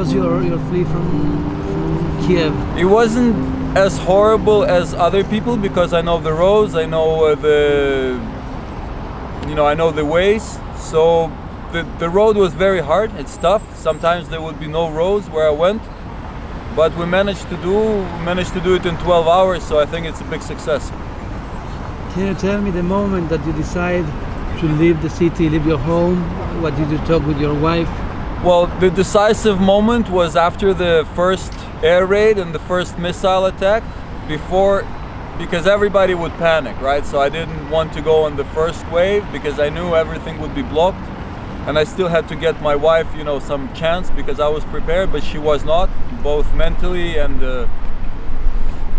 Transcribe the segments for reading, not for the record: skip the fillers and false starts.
was your flee from Kiev? It wasn't as horrible as other people because I know the roads, I know I know the ways. So the road was very hard. It's tough. Sometimes there would be no roads where I went, but we managed to do it in 12 hours. So I think it's a big success. Can you tell me the moment that you decide to leave the city, leave your home? What did you talk with your wife? Well, the decisive moment was after the first air raid and the first missile attack, because everybody would panic, right? So I didn't want to go on the first wave because I knew everything would be blocked, and I still had to get my wife, some chance because I was prepared, but she was not, both mentally and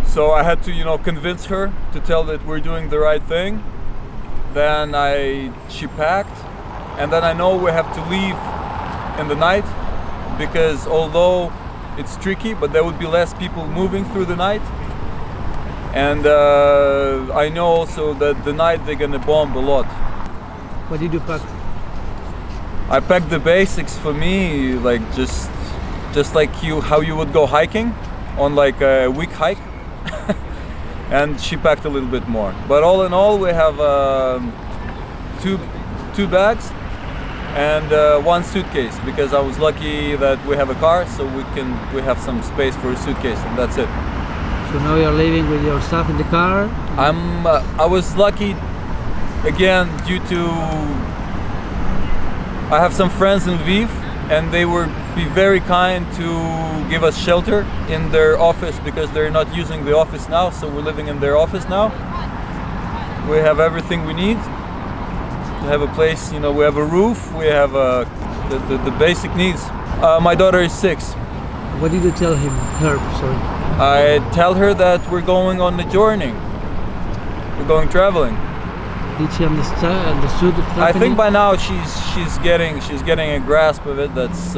so I had to, convince her to tell that we're doing the right thing. Then she packed, and then I know we have to leave in the night because although it's tricky, but there would be less people moving through the night. And I know also that the night they're gonna bomb a lot. What did you pack? I packed the basics for me, like just like how you would go hiking on like a week hike. And she packed a little bit more. But all in all, we have two bags and one suitcase because I was lucky that we have a car, so we have some space for a suitcase, and that's it. So now you're living with your stuff in the car? I was lucky again due to I have some friends in Lviv, and they were very kind to give us shelter in their office because they're not using the office now, so we're living in their office now. We have everything we need to have a place, we have a roof, we have the basic needs. My daughter is 6. What did you tell her? Sorry. I tell her that we're going on a journey. We're going traveling. Did she understood what's happening? I think by now she's getting a grasp of it. That's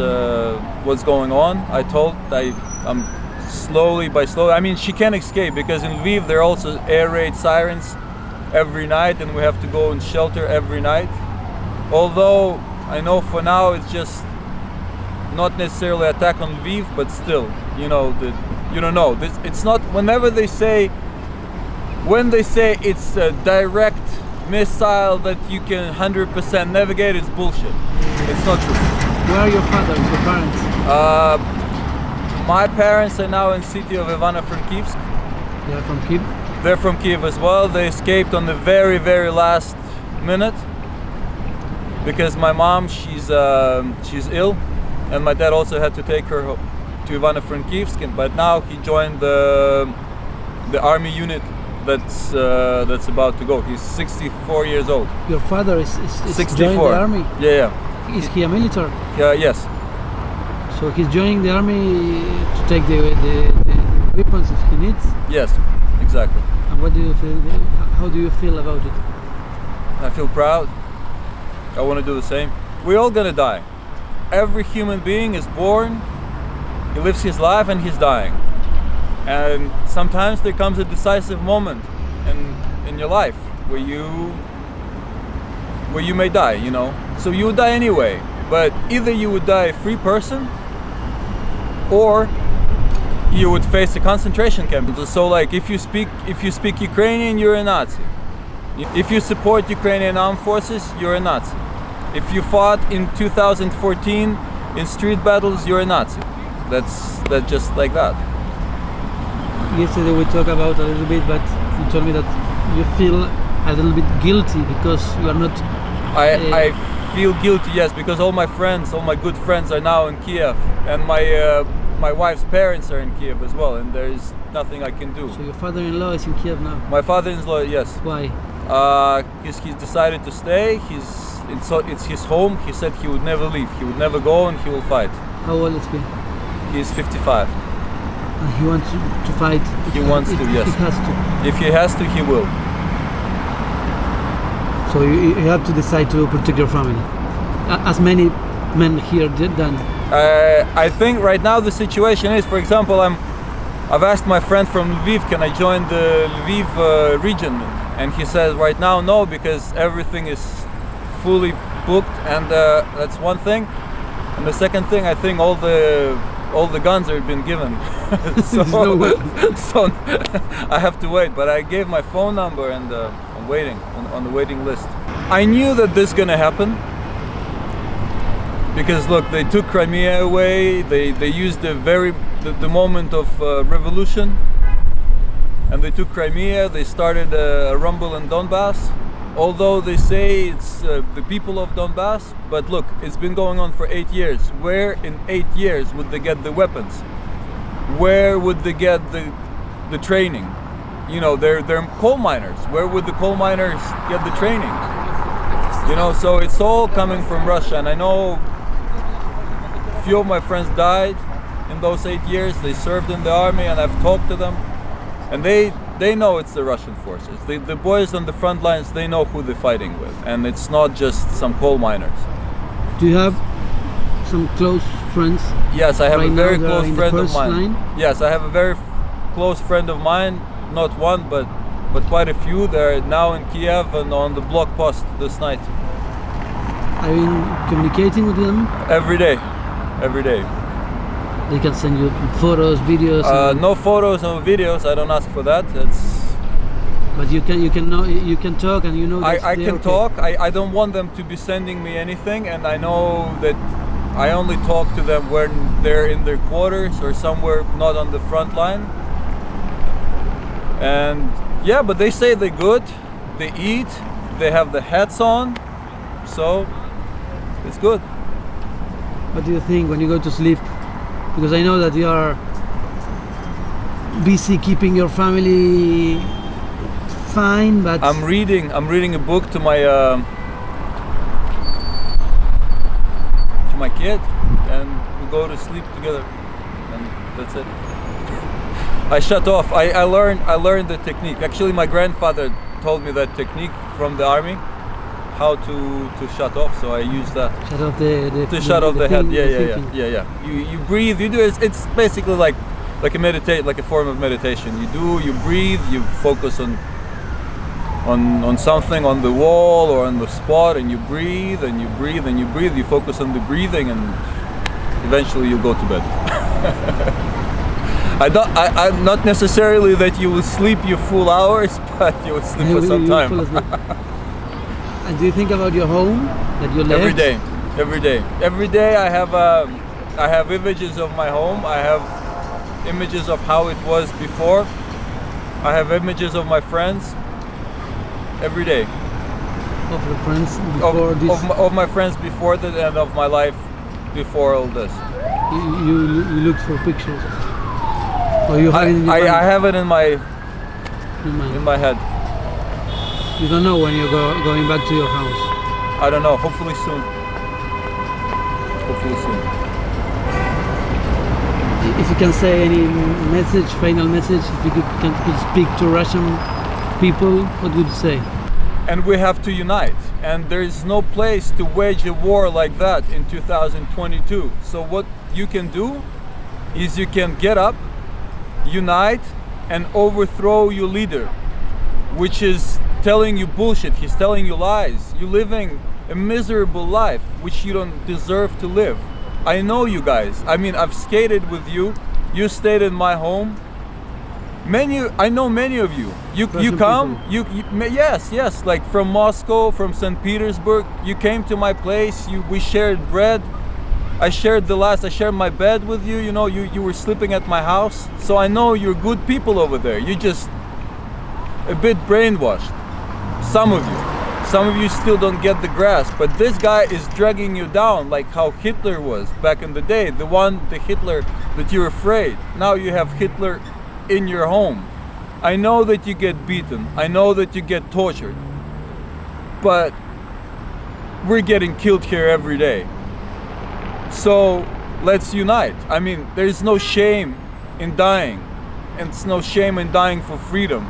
what's going on. I'm slowly. I mean, she can't escape because in Lviv there are also air raid sirens every night, and we have to go in shelter every night. Although I know for now it's just not necessarily attack on Lviv, but still, you don't know. It's not. When they say it's a direct missile that you can 100% navigate, it's bullshit. It's not true. Where are your parents? My parents are now in city of Ivano-Frankivsk. They are from Kiev? They're from Kiev as well. They escaped on the very, very last minute because my mom, she's ill, and my dad also had to take her to Ivano-Frankivsk. But now he joined the army unit that's about to go. He's 64 years old. Your father is 64. joining the army? Yeah. Is he a military? Yes. So he's joining the army to take the weapons if he needs? Yes, exactly. And what do you feel? How do you feel about it? I feel proud. I want to do the same. We're all gonna die. Every human being is born, he lives his life, and he's dying. And sometimes there comes a decisive moment in your life where you may die, So you would die anyway, but either you would die a free person or you would face a concentration camp. So like if you speak Ukrainian, you're a Nazi. If you support Ukrainian armed forces, you're a Nazi. If you fought in 2014 in street battles, you're a Nazi. That's just like that. Yesterday we talked about a little bit, but you told me that you feel a little bit guilty because you are not... I feel guilty, yes, because all my good friends are now in Kiev, and my wife's parents are in Kiev as well, and there is nothing I can do. So your father-in-law is in Kiev now? My father-in-law, yes. Why? Because he's decided to stay. It's his home. He said he would never leave. He would never go, and he will fight. How old is he? He's 55. And he wants to fight? He wants to, yes. He has to? If he has to, he will. So you have to decide to protect your family, as many men here did done. I think right now the situation is, for example, I've asked my friend from Lviv, can I join the Lviv region? And he says right now no, because everything is fully booked, and that's one thing. And the second thing, I think all the all the guns have been given. So, There's no weapons. so I have to wait. But I gave my phone number, and I'm waiting on the waiting list. I knew that this is gonna happen because look, they took Crimea away. They used the moment of revolution, and they took Crimea. They started a rumble in Donbass. Although they say it's the people of Donbass, but look, it's been going on for 8 years. Where in 8 years would they get the weapons? Where would they get the training? You know, they're coal miners. Where would the coal miners get the training? You know, so it's all coming from Russia. And I know a few of my friends died in those 8 years. They served in the army, and I've talked to them, and they know it's the Russian forces. The boys on the front lines, they know who they're fighting with, and it's not just some coal miners. Do you have some close friends? Yes, I have right a very now close friend of mine. Line? Yes, I have a very close friend of mine, not one, but quite a few. They're now in Kiev and on the block post this night. Are you communicating with them? Every day, every day. They can send you photos, videos. No photos, no videos. I don't ask for that. But you can talk, and you know. That I can okay. talk. I don't want them to be sending me anything, and I know that I only talk to them when they're in their quarters or somewhere not on the front line. And yeah, but they say they're good. They eat. They have the hats on, so it's good. What do you think when you go to sleep? Because I know that you are busy keeping your family fine, but I'm reading a book to my kid, and we go to sleep together, and that's it. I shut off. I learned the technique. Actually, my grandfather told me that technique from the army, how to shut off. So I use that. Shut off the Shut off the head. thing, Yeah. You breathe. You do it. It's basically like a form of meditation. You breathe. You focus on something on the wall or on the spot, and you breathe and you breathe and you breathe. You focus on the breathing, and eventually you go to bed. I'm not necessarily that you will sleep your full hours, but you will sleep for some time. And do you think about your home that you left? Every day I have images of my home. I have images of how it was before. I have images of my friends. Every day. Of the friends before this? Of my friends before that, and of my life before all this. You look for pictures? Or you have it in your mind? I have it in my head. You don't know when you're going back to your house? I don't know. Hopefully soon. If you can say any message, final message, if you could speak to Russian people, what would you say? And we have to unite. And there is no place to wage a war like that in 2022. So what you can do is you can get up, unite, and overthrow your leader, which is telling you bullshit. He's telling you lies. You're living a miserable life which you don't deserve to live. I know you guys. I mean, I've skated with you. You stayed in my home. I know many of you. You come. Yes. Like from Moscow, from St. Petersburg. You came to my place. We shared bread. I shared my bed with you. You know, you were sleeping at my house. So I know you're good people over there. You're just a bit brainwashed. Some of you still don't get the grasp, but this guy is dragging you down like how Hitler was back in the day. The Hitler that you're afraid. Now you have Hitler in your home. I know that you get beaten. I know that you get tortured. But we're getting killed here every day. So let's unite. I mean, there's no shame in dying. And it's no shame in dying for freedom.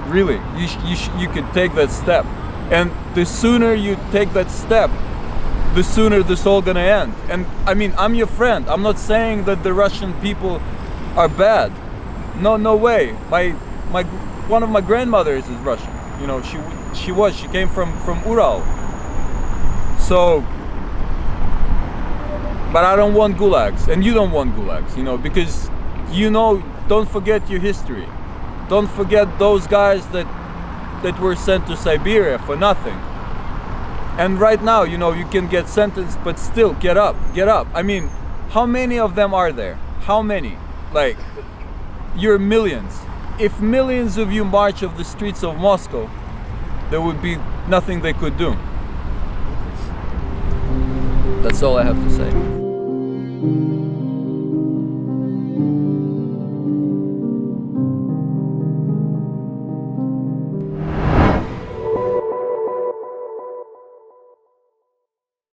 Really, you could take that step, and the sooner you take that step, the sooner this all gonna end. And I mean, I'm your friend. I'm not saying that the Russian people are bad. No way. One of my grandmothers is Russian. You know, she came from Ural. So But I don't want gulags, and you don't want gulags, you know, because don't forget your history. Don't forget those guys that were sent to Siberia for nothing. And right now, you know, you can get sentenced, but still get up. I mean, how many of them are there? How many? Like, you're millions. If millions of you march of the streets of Moscow, there would be nothing they could do. That's all I have to say.